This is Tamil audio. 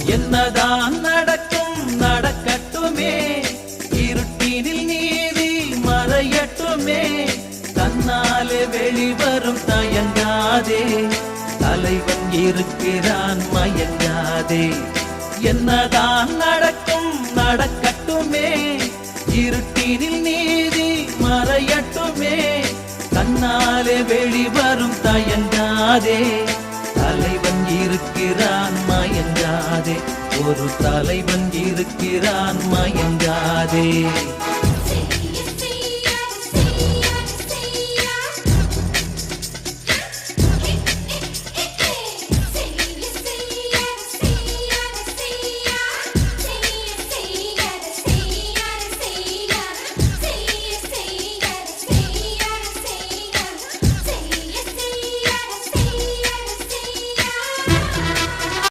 என்னதான் நடக்கும் நடக்கட்டுமே, இருட்டினில் நீதி மறையட்டுமே, தன்னாலே வெளிவரும் தயங்காதே, தலைவன் இருக்கிறான் மயங்காதே. என்னதான் நடக்கும் நடக்கட்டுமே, இருட்டினில் நீதி மறையட்டுமே, தன்னாலே வெளிவரும் தயங்காதே, தலைவன் இருக்கிறான் மயங்காதே, ஒரு தலைவன் இருக்கிறான் மயங்காதே.